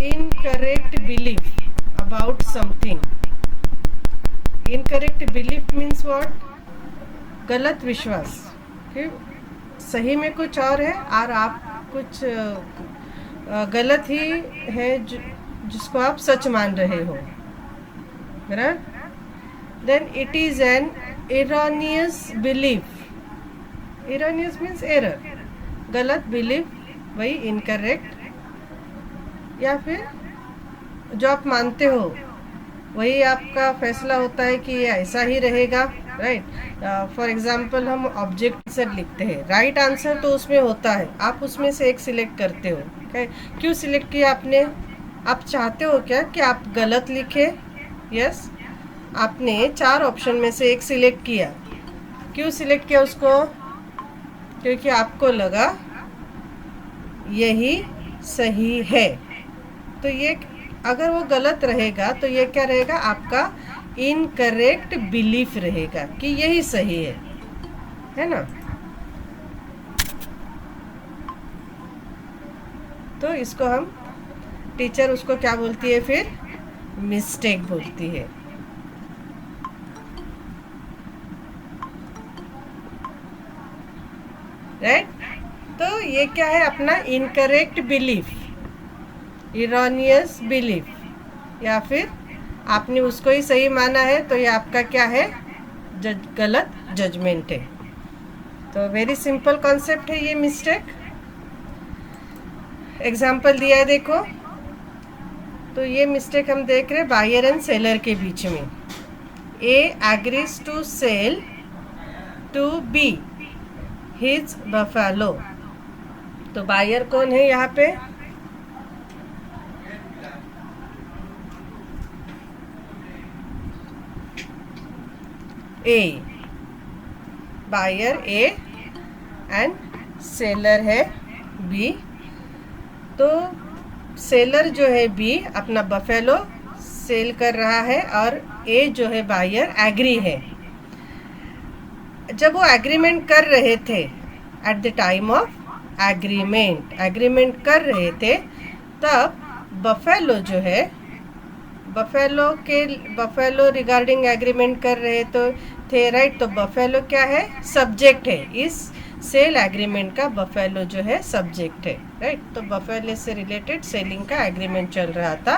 incorrect belief about something. Incorrect belief means what? गलत विश्वास कि सही में कुछ और है और आप कुछ गलत ही है जिसको आप सच मान रहे हो, बराबर? Then it is an erroneous belief. Erroneous means error, गलत बिलीफ, वही इनकरेक्ट, या फिर जो आप मानते हो वही आपका फैसला होता है कि ये ऐसा ही रहेगा, राइट? फॉर एग्जाम्पल हम ऑब्जेक्ट आंसर लिखते हैं, राइट आंसर तो उसमें होता है, आप उसमें से एक सिलेक्ट करते हो, क्यों सिलेक्ट किया आपने? आप चाहते हो क्या कि आप गलत लिखे? यस, आपने 4 ऑप्शन में से एक सिलेक्ट किया, क्यों सिलेक्ट किया उसको? क्योंकि आपको लगा यही सही है। तो ये अगर वो गलत रहेगा तो ये क्या रहेगा? आपका इनकरेक्ट बिलीफ रहेगा कि यही सही है ना? तो इसको हम, टीचर उसको क्या बोलती है फिर? मिस्टेक बोलती है। राइट? तो ये क्या है? अपना इनकरेक्ट बिलीफ, इरॉनियस बिलीफ, या फिर आपने उसको ही सही माना है तो ये आपका क्या है? गलत जजमेंट है। तो वेरी सिंपल कॉन्सेप्ट है ये मिस्टेक। एग्जाम्पल दिया है देखो, तो ये मिस्टेक हम देख रहे हैं बायर एंड सेलर के बीच में। A agrees to sell to B his buffalo. तो बायर कौन है यहाँ पे? A, buyer A and seller है बी। तो सेलर जो है बी अपना बफेलो सेल कर रहा है और ए जो है बायर एग्री है। जब वो एग्रीमेंट कर रहे थे, at the time of agreement कर रहे थे, तब बफेलो जो है, बफेलो रिगार्डिंग एग्रीमेंट कर रहे तो थे, राइट? तो बफेलो क्या है? सब्जेक्ट है। इस सेल एग्रीमेंट का बफेलो जो है सब्जेक्ट है, राइट? तो बफेलो से रिलेटेड सेलिंग का एग्रीमेंट चल रहा था,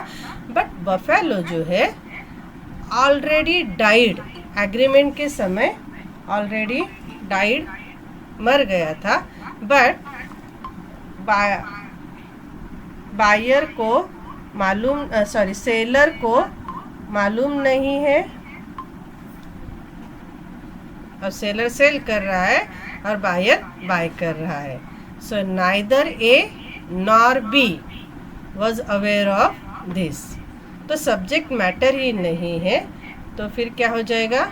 बट बफेलो जो है ऑलरेडी डाइड, एग्रीमेंट के समय ऑलरेडी डाइड, मर गया था। बट बायर को मालूम, सेलर को मालूम नहीं है, और सेलर सेल कर रहा है और बायर बाय कर रहा है। So neither A nor be was aware of this. तो सब्जेक्ट मैटर ही नहीं है, तो फिर क्या हो जाएगा?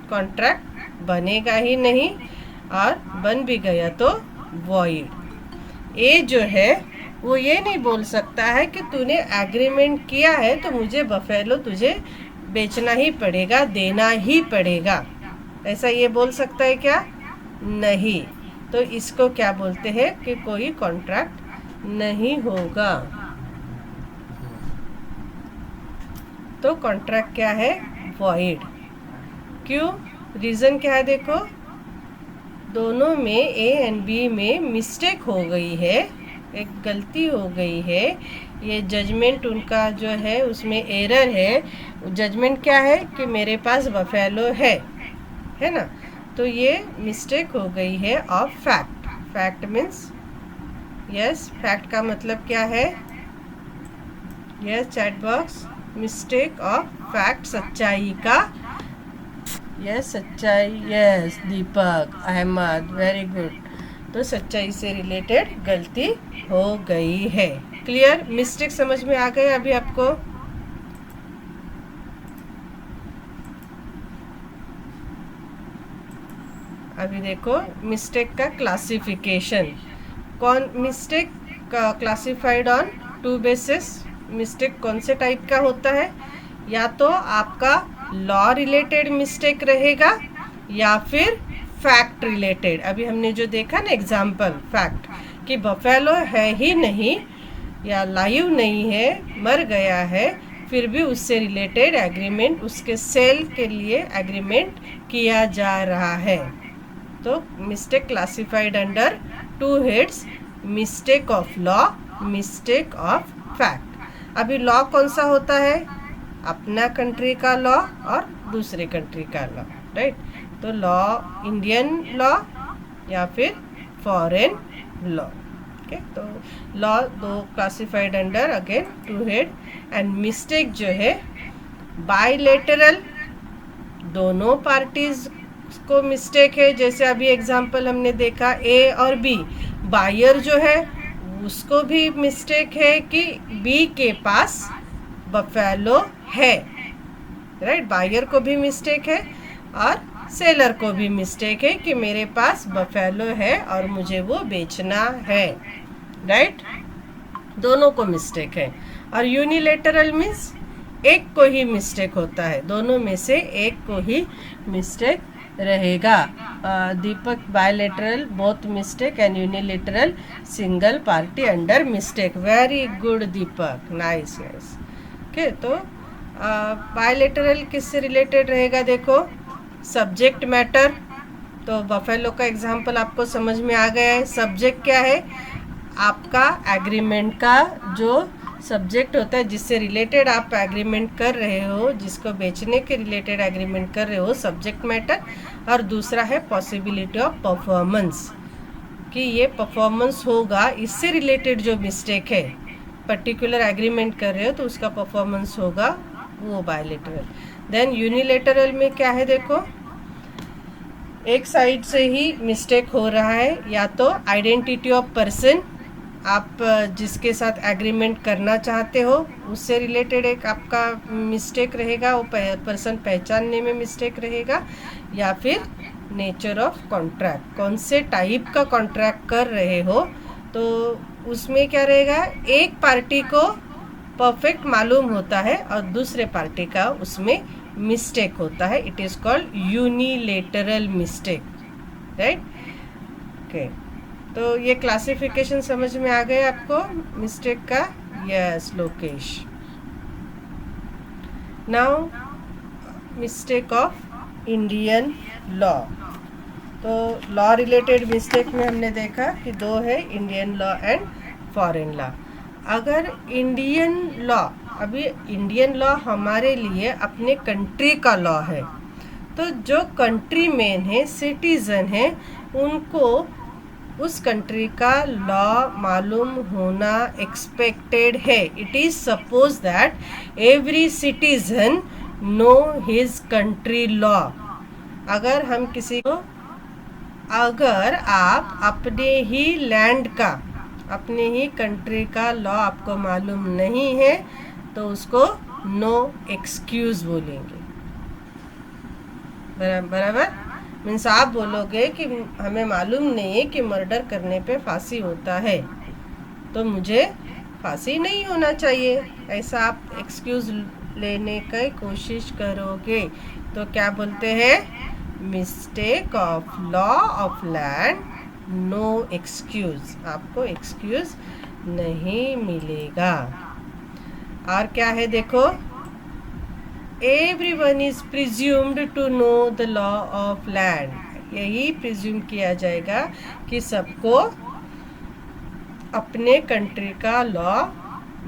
कॉन्ट्रैक्ट बनेगा ही नहीं, और बन भी गया तो वॉइड। ए जो है वो ये नहीं बोल सकता है कि तूने एग्रीमेंट किया है तो मुझे बफेलो तुझे बेचना ही पड़ेगा, देना ही पड़ेगा, ऐसा ये बोल सकता है क्या? नहीं। तो इसको क्या बोलते हैं कि कोई कॉन्ट्रैक्ट नहीं होगा। तो कॉन्ट्रैक्ट क्या है? वॉइड। क्यों? रीज़न क्या है? देखो, दोनों में ए एंड बी में मिस्टेक हो गई है, एक गलती हो गई है। ये जजमेंट उनका जो है उसमें एरर है। जजमेंट क्या है? कि मेरे पास बफेलो है ना? तो ये मिस्टेक हो गई है of fact. Fact means, yes, fact का मतलब क्या है? Yes chat box, mistake of fact, सच्चाई का। यस सच्चाई, यस दीपक अहमद, वेरी गुड। तो सच्चाई से रिलेटेड गलती हो गई है। क्लियर? मिस्टेक समझ में आ गए अभी आपको? अभी देखो मिस्टेक का क्लासिफिकेशन। कौन मिस्टेक का क्लासिफाइड ऑन 2 बेसिस। मिस्टेक कौन से टाइप का होता है? या तो आपका लॉ रिलेटेड मिस्टेक रहेगा या फिर फैक्ट रिलेटेड। अभी हमने जो देखा ना एग्जाम्पल, फैक्ट कि बफेलो है ही नहीं, या लाइव नहीं है, मर गया है, फिर भी उससे रिलेटेड एग्रीमेंट, उसके सेल के लिए एग्रीमेंट किया जा रहा है। तो mistake classified under 2 heads, mistake of law, mistake of fact. अभी लॉ कौन सा होता है? अपना कंट्री का लॉ और दूसरे कंट्री का लॉ, राइट। तो लॉ इंडियन लॉ या फिर फॉरेन लॉ। ओके, तो लॉ दो classified under again 2 head. And mistake जो है बायलेटरल, दोनों पार्टीज को मिस्टेक है। जैसे अभी एग्जांपल हमने देखा ए और बी, बायर जो है उसको भी मिस्टेक है कि बी के पास बफेलो है, राइट। बायर को भी मिस्टेक है और सेलर को भी मिस्टेक है कि मेरे पास बफेलो है और मुझे वो बेचना है, राइट। दोनों को मिस्टेक है। और यूनिलेटरल मीन्स एक को ही मिस्टेक होता है, दोनों में से एक को ही मिस्टेक रहेगा। Deepak bilateral both mistake and unilateral single party under mistake. Very good Deepak, nice nice. Okay, तो बायलेटरल किससे रिलेटेड रहेगा? देखो, सब्जेक्ट मैटर। तो बफेलो का एग्जांपल आपको समझ में आ गया है। सब्जेक्ट क्या है? आपका एग्रीमेंट का जो सब्जेक्ट होता है, जिससे रिलेटेड आप एग्रीमेंट कर रहे हो, जिसको बेचने के रिलेटेड एग्रीमेंट कर रहे हो, सब्जेक्ट मैटर। और दूसरा है पॉसिबिलिटी ऑफ परफॉर्मेंस, कि ये परफॉर्मेंस होगा, इससे रिलेटेड जो मिस्टेक है, पर्टिकुलर एग्रीमेंट कर रहे हो तो उसका परफॉर्मेंस होगा, वो बायलेटरल। देन यूनिलेटरल में क्या है? देखो, एक साइड से ही मिस्टेक हो रहा है, या तो आइडेंटिटी ऑफ पर्सन, आप जिसके साथ एग्रीमेंट करना चाहते हो उससे रिलेटेड एक आपका मिस्टेक रहेगा, वो पर्सन पहचानने में मिस्टेक रहेगा। या फिर नेचर ऑफ कॉन्ट्रैक्ट, कौन से टाइप का कॉन्ट्रैक्ट कर रहे हो, तो उसमें क्या रहेगा? एक पार्टी को परफेक्ट मालूम होता है और दूसरे पार्टी का उसमें मिस्टेक होता है। It is called unilateral mistake, right. Okay, तो ये क्लासिफिकेशन समझ में आ गए आपको मिस्टेक का? Yes Lokesh. Now mistake of Indian law. तो लॉ रिलेटेड मिस्टेक में हमने देखा कि दो है, Indian law and foreign law. अगर इंडियन लॉ, अभी इंडियन लॉ हमारे लिए अपने कंट्री का लॉ है, तो जो कंट्री मैन है, सिटीजन है, उनको उस कंट्री का लॉ मालूम होना एक्सपेक्टेड है। It is suppose that every citizen know his country law. अगर हम किसी को, अगर आप अपने ही लैंड का, अपने ही कंट्री का लॉ आपको मालूम नहीं है, तो उसको नो एक्सक्यूज बोलेंगे, बराबर। मीन्स आप बोलोगे कि हमें मालूम नहीं है कि मर्डर करने पे फांसी होता है, तो मुझे फांसी नहीं होना चाहिए, ऐसा आप एक्सक्यूज लेने की कोशिश करोगे। तो क्या बोलते हैं? Mistake of law of land, no excuse, आपको एक्सक्यूज नहीं मिलेगा। और क्या है? देखो, everyone is presumed to know the law of land। यही प्रिज्यूम किया जाएगा कि सबको अपने कंट्री का लॉ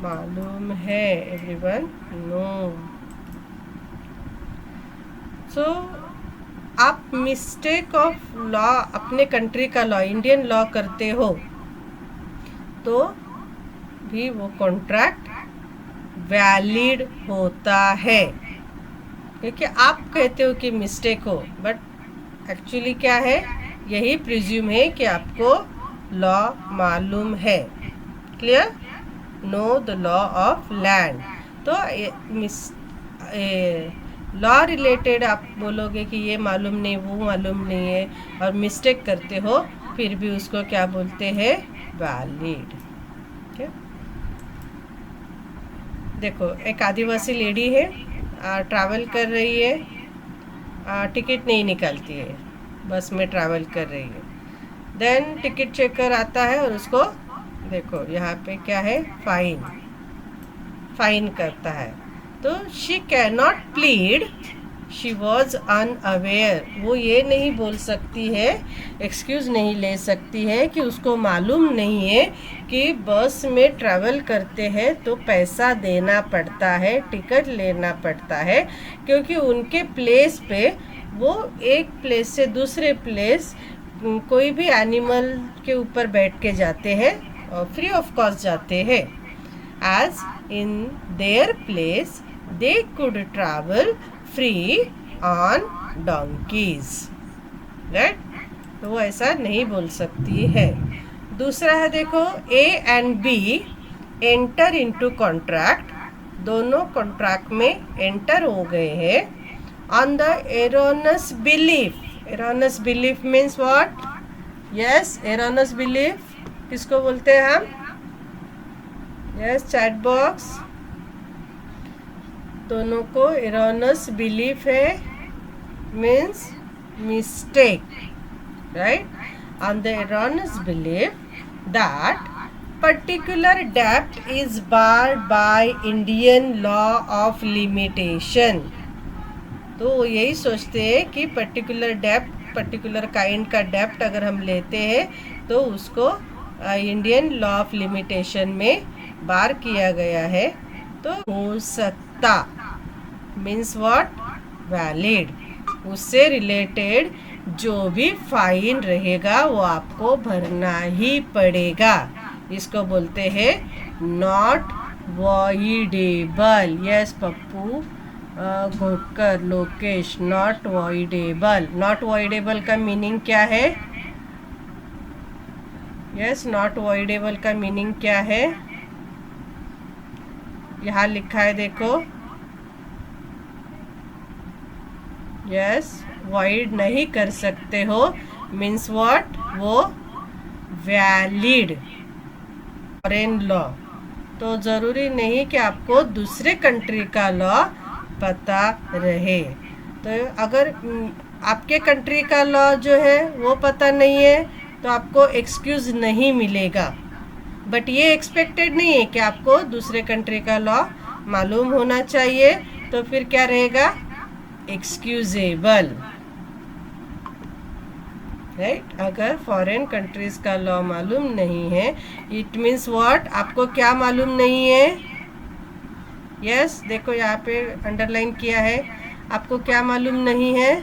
मालूम है। everyone know। so आप मिस्टेक ऑफ लॉ, अपने कंट्री का लॉ, इंडियन लॉ करते हो तो भी वो कॉन्ट्रैक्ट वैलिड होता है, क्योंकि आप कहते हो कि मिस्टेक हो, बट एक्चुअली क्या है? यही प्रिज्यूम है कि आपको लॉ मालूम है। Clear? Know the law of land. तो लॉ रिलेटेड आप बोलोगे कि ये मालूम नहीं, वो मालूम नहीं है, और मिस्टेक करते हो, फिर भी उसको क्या बोलते हैं? वैलिड। okay? देखो, एक आदिवासी लेडी है, ट्रैवल कर रही है, टिकट नहीं निकालती है, बस में ट्रैवल कर रही है। देन टिकट चेकर आता है और उसको देखो यहाँ पे क्या है, फाइन, फाइन करता है। तो she can not plead, she was unaware, वो ये नहीं बोल सकती है, एक्सक्यूज नहीं ले सकती है कि उसको मालूम नहीं है कि बस में ट्रैवल करते हैं तो पैसा देना पड़ता है, टिकट लेना पड़ता है, क्योंकि उनके प्लेस पे वो एक प्लेस से दूसरे प्लेस कोई भी एनिमल के ऊपर बैठ के जाते हैं और फ्री ऑफ कॉस्ट जाते हैं। As in their place they could travel free on donkeys, right. तो वो ऐसा नहीं बोल सकती है। दूसरा है देखो, A and B enter into contract, दोनों कॉन्ट्रैक्ट में एंटर हो गए हैं on the erroneous belief. Erroneous belief means what? Yes, erroneous belief किसको बोलते हैं हम? यस, चैट बॉक्स, दोनों को एरोनस बिलीफ है, means mistake, right. On the erroneous belief that particular debt is barred by Indian law of limitation। तो वो यही सोचते हैं कि पर्टिकुलर डेप्ट, पर्टिकुलर काइंड का डेप्ट अगर हम लेते हैं तो उसको इंडियन लॉ ऑफ लिमिटेशन में बार किया गया है। तो हो सकता मीन्स व्हाट? वैलिड। उससे रिलेटेड जो भी फाइन रहेगा वो आपको भरना ही पड़ेगा। इसको बोलते हैं not voidable. Yes Pappu, Ghotkar, Lokesh, not voidable. Not voidable का मीनिंग क्या है? यस, नॉट वॉइडेबल का मीनिंग क्या है? यहाँ लिखा है देखो। यस, वॉइड नहीं कर सकते हो मीन्स व्हाट? वो वैलिड फॉरेन लॉ। तो ज़रूरी नहीं कि आपको दूसरे कंट्री का लॉ पता रहे। तो अगर आपके कंट्री का लॉ जो है वो पता नहीं है तो आपको एक्सक्यूज़ नहीं मिलेगा। बट ये एक्सपेक्टेड नहीं है कि आपको दूसरे कंट्री का लॉ मालूम होना चाहिए। तो फिर क्या रहेगा? Excusable, right. अगर फॉरेन कंट्रीज का लॉ मालूम नहीं है, इट मीन्स व्हाट? आपको क्या मालूम नहीं है? यस, देखो यहाँ पे अंडरलाइन किया है। आपको क्या मालूम नहीं है?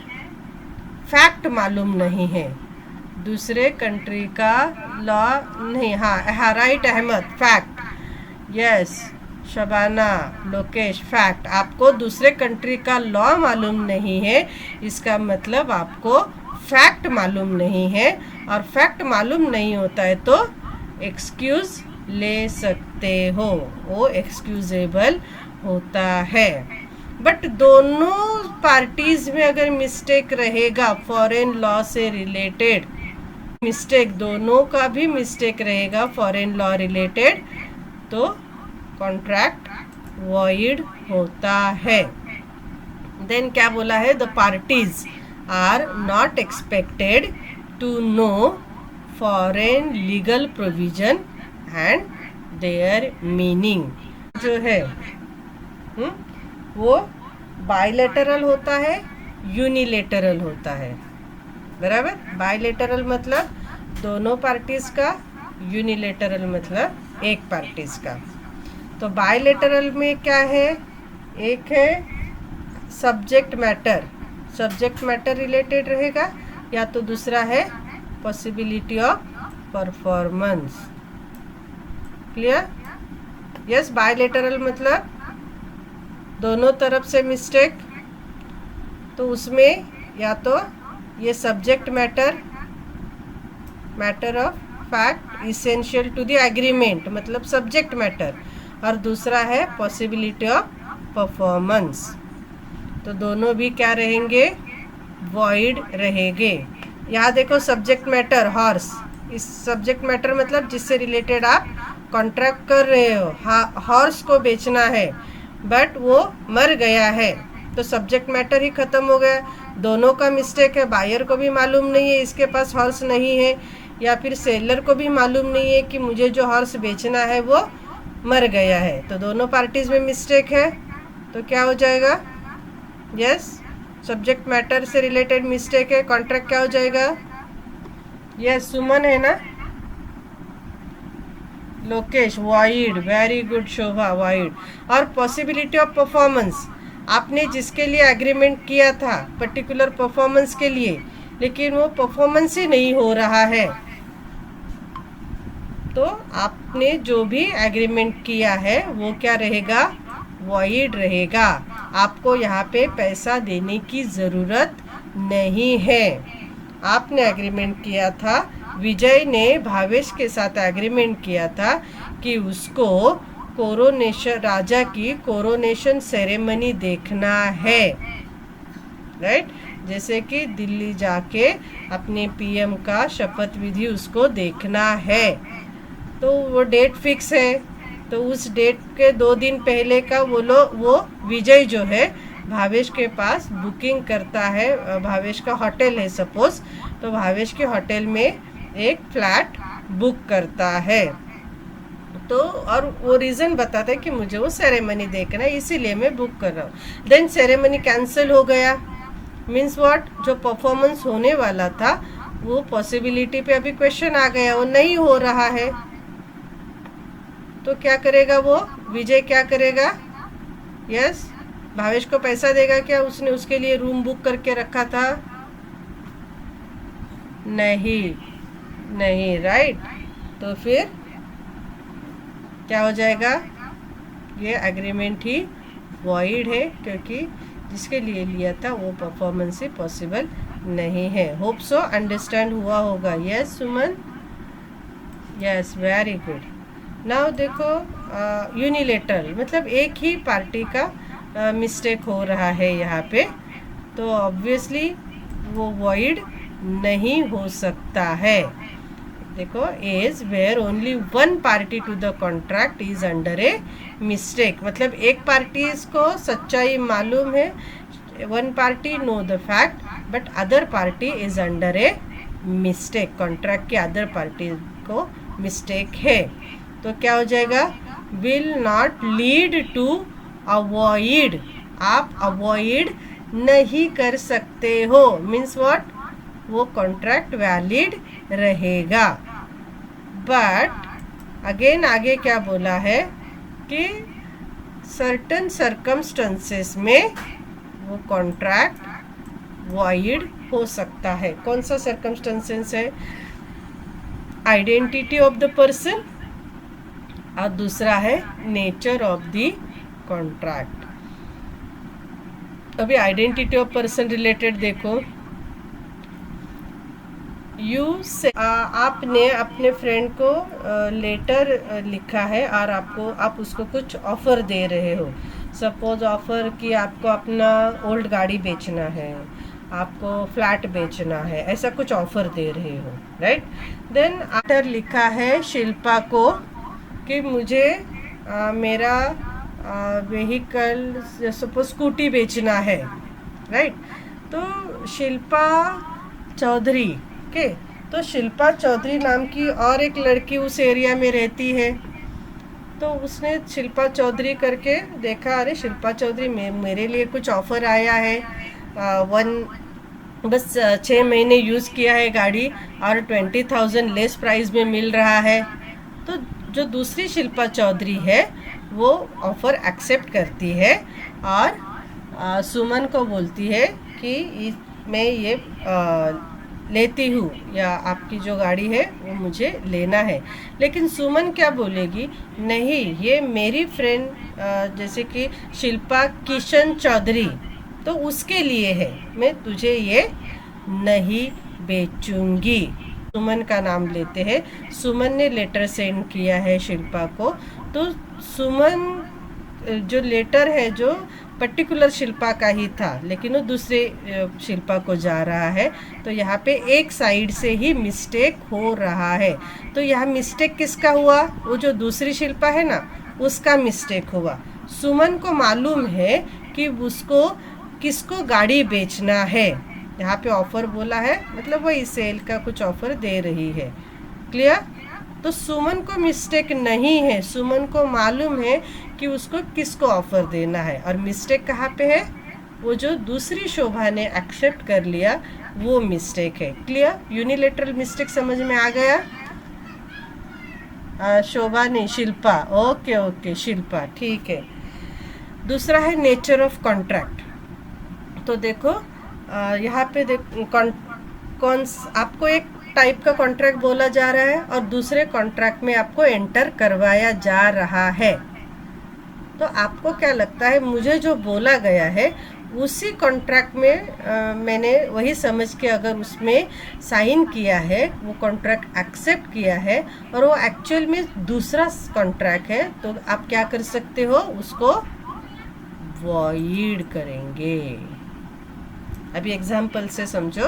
फैक्ट मालूम नहीं है, दूसरे कंट्री का लॉ नहीं। हाँ, right Ahmed, fact. Yes Shabana, Lokesh, fact. आपको दूसरे कंट्री का लॉ मालूम नहीं है, इसका मतलब आपको फैक्ट मालूम नहीं है। और फैक्ट मालूम नहीं होता है तो एक्सक्यूज ले सकते हो, वो एक्सक्यूजेबल होता है। बट दोनों पार्टीज में अगर मिस्टेक रहेगा फॉरेन लॉ से रिलेटेड, मिस्टेक दोनों का भी मिस्टेक रहेगा फॉरेन लॉ रिलेटेड, तो कॉन्ट्रैक्ट वॉइड होता है। देन क्या बोला है? The parties are not expected to know foreign legal provision and their meaning. जो है वो बायलैटरल होता है, यूनिलैटरल होता है, बराबर। बायलैटरल मतलब दोनों पार्टीज का, यूनिलैटरल मतलब एक पार्टीज का। तो बायलैटरल में क्या है? एक है subject matter, subject matter related रहेगा, या तो दूसरा है possibility of performance. Clear? Yes, bilateral मतलब दोनों तरफ से मिस्टेक, तो उसमें या तो ये subject matter, matter of fact essential to the agreement, मतलब सब्जेक्ट मैटर, और दूसरा है पॉसिबिलिटी ऑफ परफॉर्मेंस। तो दोनों भी क्या रहेंगे? वॉइड रहेंगे। यहाँ देखो सब्जेक्ट मैटर हॉर्स, इस सब्जेक्ट मैटर मतलब जिससे रिलेटेड आप कॉन्ट्रैक्ट कर रहे हो। हॉर्स को बेचना है बट वो मर गया है, तो सब्जेक्ट मैटर ही ख़त्म हो गया। दोनों का मिस्टेक है, बायर को भी मालूम नहीं है इसके पास हॉर्स नहीं है, या फिर सेलर को भी मालूम नहीं है कि मुझे जो हॉर्स बेचना है वो मर गया है, तो दोनों पार्टीज में मिस्टेक है। तो क्या हो जाएगा? यस, सब्जेक्ट मैटर से रिलेटेड मिस्टेक है, कॉन्ट्रैक्ट क्या हो जाएगा? यस, सुमन है ना? लोकेश वाइड, वेरी गुड शोभा, वाइड। और पॉसिबिलिटी ऑफ परफॉर्मेंस, आपने जिसके लिए एग्रीमेंट किया था पर्टिकुलर परफॉर्मेंस के लिए, लेकिन वो परफॉर्मेंस ही नहीं हो रहा है, तो आपने जो भी एग्रीमेंट किया है वो क्या रहेगा? वॉइड रहेगा। आपको यहाँ पे पैसा देने की ज़रूरत नहीं है। आपने एग्रीमेंट किया था, विजय ने भावेश के साथ एग्रीमेंट किया था कि उसको कोरोनेशन, राजा की कोरोनेशन सेरेमनी देखना है, राइट? जैसे कि दिल्ली जाके अपने पीएम का शपथ विधि उसको देखना है, तो वो डेट फिक्स है। तो उस डेट के 2 दिन पहले का वो विजय जो है भावेश के पास बुकिंग करता है। भावेश का होटल है सपोज, तो भावेश के होटल में एक फ्लैट बुक करता है, तो और वो रीज़न बताता है कि मुझे वो सेरेमनी देखना है, इसीलिए मैं बुक कर रहा हूँ। देन सेरेमनी कैंसिल हो गया, मीन्स व्हाट? जो परफॉर्मेंस होने वाला था वो पॉसिबिलिटी पे अभी क्वेश्चन आ गया, वो नहीं हो रहा है। तो क्या करेगा वो विजय? क्या करेगा? यस, भावेश को पैसा देगा क्या? उसने उसके लिए रूम बुक करके रखा था? नहीं, नहीं, राइट? तो फिर क्या हो जाएगा? ये एग्रीमेंट ही वॉइड है, क्योंकि जिसके लिए लिया था वो परफॉर्मेंस ही पॉसिबल नहीं है। होप सो अंडरस्टैंड हुआ होगा। यस सुमन, यस, वेरी गुड। नाउ देखो, यूनिलेटरल मतलब एक ही पार्टी का मिस्टेक हो रहा है यहाँ पे, तो ऑब्वियसली वो वॉइड नहीं हो सकता है। देखो, as where only one party to the contract is under a mistake, मतलब एक पार्टी को सच्चाई मालूम है, one party know the fact but other party is under a mistake, contract के अदर पार्टी को मिस्टेक है। तो क्या हो जाएगा? Will not lead to avoid, आप अवॉइड नहीं कर सकते हो, मीन्स व्हाट? वो कॉन्ट्रैक्ट वैलिड रहेगा। बट अगेन आगे क्या बोला है कि सर्टन सर्कमस्टेंसेस में वो कॉन्ट्रैक्ट वॉइड हो सकता है। कौन सा सर्कमस्टेंसेस है? आइडेंटिटी ऑफ द पर्सन और दूसरा है नेचर ऑफ द कॉन्ट्रैक्ट। अभी आइडेंटिटी ऑफ पर्सन रिलेटेड देखो, यू से आपने अपने फ्रेंड को लेटर लिखा है और आप उसको कुछ ऑफ़र दे रहे हो। सपोज ऑफ़र कि आपको अपना ओल्ड गाड़ी बेचना है, आपको फ्लैट बेचना है, ऐसा कुछ ऑफ़र दे रहे हो, राइट? देन लेटर लिखा है शिल्पा को कि मुझे मेरा व्हीकल सपोज स्कूटी बेचना है, राइट? तो शिल्पा चौधरी के, तो शिल्पा चौधरी नाम की और एक लड़की उस एरिया में रहती है, तो उसने शिल्पा चौधरी करके देखा, अरे शिल्पा चौधरी मेरे लिए कुछ ऑफ़र आया है, बस 6 महीने यूज़ किया है गाड़ी और 20,000 लेस प्राइस में मिल रहा है। तो जो दूसरी शिल्पा चौधरी है वो ऑफ़र एक्सेप्ट करती है और सुमन को बोलती है कि मैं ये लेती हूँ, या आपकी जो गाड़ी है वो मुझे लेना है। लेकिन सुमन क्या बोलेगी? नहीं, ये मेरी फ्रेंड जैसे कि शिल्पा किशन चौधरी, तो उसके लिए है, मैं तुझे ये नहीं बेचूंगी। सुमन का नाम लेते हैं, सुमन ने लेटर सेंड किया है शिल्पा को, तो सुमन जो लेटर है जो पर्टिकुलर शिल्पा का ही था, लेकिन वो दूसरे शिल्पा को जा रहा है, तो यहाँ पे एक साइड से ही मिस्टेक हो रहा है। तो यहाँ मिस्टेक किसका हुआ? वो जो दूसरी शिल्पा है ना, उसका मिस्टेक हुआ। सुमन को मालूम है कि उसको किसको गाड़ी बेचना है, यहाँ पे ऑफर बोला है मतलब वही सेल का कुछ ऑफर दे रही है। क्लियर? तो सुमन को मिस्टेक नहीं है, सुमन को मालूम है कि उसको किसको ऑफर देना है। और मिस्टेक कहाँ पे है? वो जो दूसरी शोभा ने एक्सेप्ट कर लिया वो मिस्टेक है। क्लियर? यूनिलेटरल मिस्टेक समझ में आ गया? शोभा नहीं, शिल्पा। ओके ओके शिल्पा, ठीक है। दूसरा है नेचर ऑफ कॉन्ट्रैक्ट। तो देखो यहाँ पे कौन आपको एक टाइप का कॉन्ट्रैक्ट बोला जा रहा है और दूसरे कॉन्ट्रैक्ट में आपको एंटर करवाया जा रहा है। तो आपको क्या लगता है, मुझे जो बोला गया है उसी कॉन्ट्रैक्ट में मैंने वही समझ के अगर उसमें साइन किया है, वो कॉन्ट्रैक्ट एक्सेप्ट किया है और वो एक्चुअल में दूसरा कॉन्ट्रैक्ट है, तो आप क्या कर सकते हो, उसको वॉइड करेंगे। अभी एग्जाम्पल से समझो।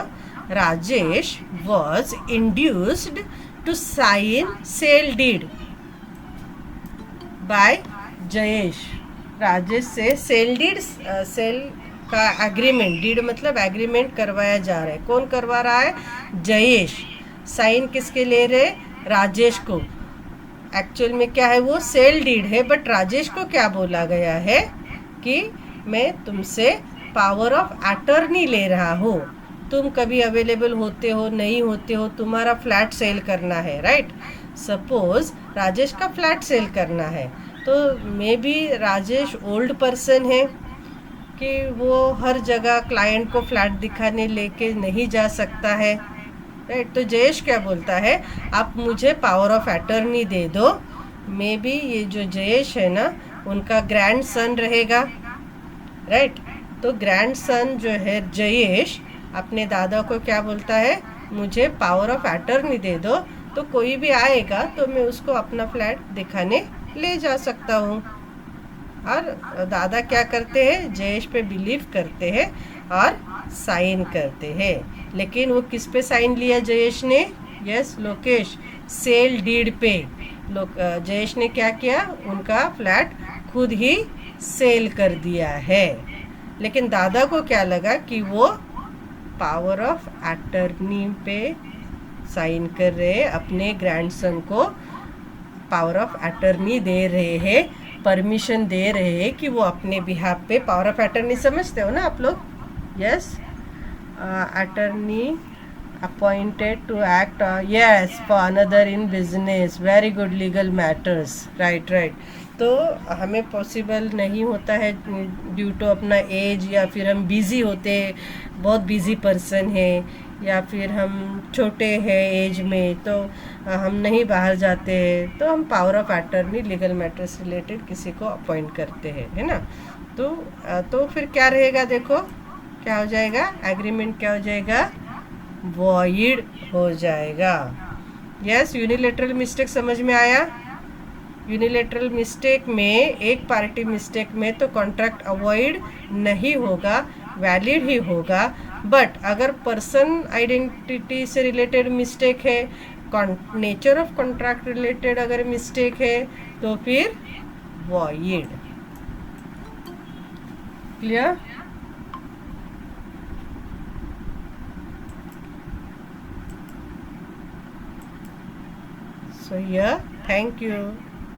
Rajesh was induced to sign sale deed by Jayesh. Rajesh से सेल डीड, सेल का एग्रीमेंट, डीड मतलब एग्रीमेंट करवाया जा रहा है। कौन करवा रहा है? जयेश। साइन किसके ले रहे? राजेश को। एक्चुअल में क्या है, वो सेल डीड है, बट राजेश को क्या बोला गया है कि मैं तुमसे पावर ऑफ अटर्नी ले रहा हूँ, तुम कभी अवेलेबल होते हो नहीं होते हो, तुम्हारा फ्लैट सेल करना है, राइट? सपोज राजेश का फ्लैट सेल करना है, तो may be Rajesh old person है कि वो हर जगह क्लाइंट को फ्लैट दिखाने लेके नहीं जा सकता है, राइट? तो जयेश क्या बोलता है, आप मुझे पावर ऑफ अटर्नी दे दो। मे बी ये जो जयेश है ना, उनका ग्रैंड सन रहेगा, राइट? तो ग्रैंड सन जो है जयेश अपने दादा को क्या बोलता है, मुझे पावर ऑफ अटर्नी दे दो, तो कोई भी आएगा तो मैं उसको अपना फ्लैट दिखाने ले जा सकता हूँ। और दादा क्या करते हैं, जयेश पे बिलीव करते हैं और साइन करते हैं। लेकिन वो किस पे साइन लिया जयेश ने? यस लोकेश, सेल डीड पे। जयेश ने क्या किया, उनका फ्लैट खुद ही सेल कर दिया है। लेकिन दादा को क्या लगा कि वो पावर ऑफ अटर्नी पे साइन कर रहे हैं, अपने ग्रैंडसन को पावर ऑफ अटर्नी दे रहे हैं, परमिशन दे रहे हैं कि वो अपने बिहाफ पे, पावर ऑफ अटर्नी समझते हो ना आप लोग? Yes, attorney appointed to act yes for another in business, very good, legal matters, right right. तो हमें पॉसिबल नहीं होता है ड्यू टू अपना एज, या फिर हम बिज़ी होते, बहुत बिज़ी पर्सन है, या फिर हम छोटे हैं एज में, तो हम नहीं बाहर जाते हैं, तो हम power of attorney legal matters related किसी को अपॉइंट करते हैं, है ना? तो फिर क्या रहेगा, देखो क्या हो जाएगा, एग्रीमेंट क्या हो जाएगा, वॉइड हो जाएगा। यस, यूनिलेटरल मिस्टेक समझ में आया? यूनिलेटरल मिस्टेक में, एक पार्टी मिस्टेक में तो कॉन्ट्रैक्ट अवॉइड नहीं होगा, वैलिड ही होगा। बट अगर पर्सन आइडेंटिटी से रिलेटेड मिस्टेक है, नेचर ऑफ कॉन्ट्रैक्ट रिलेटेड अगर मिस्टेक है, तो फिर void. Clear? So here, thank you.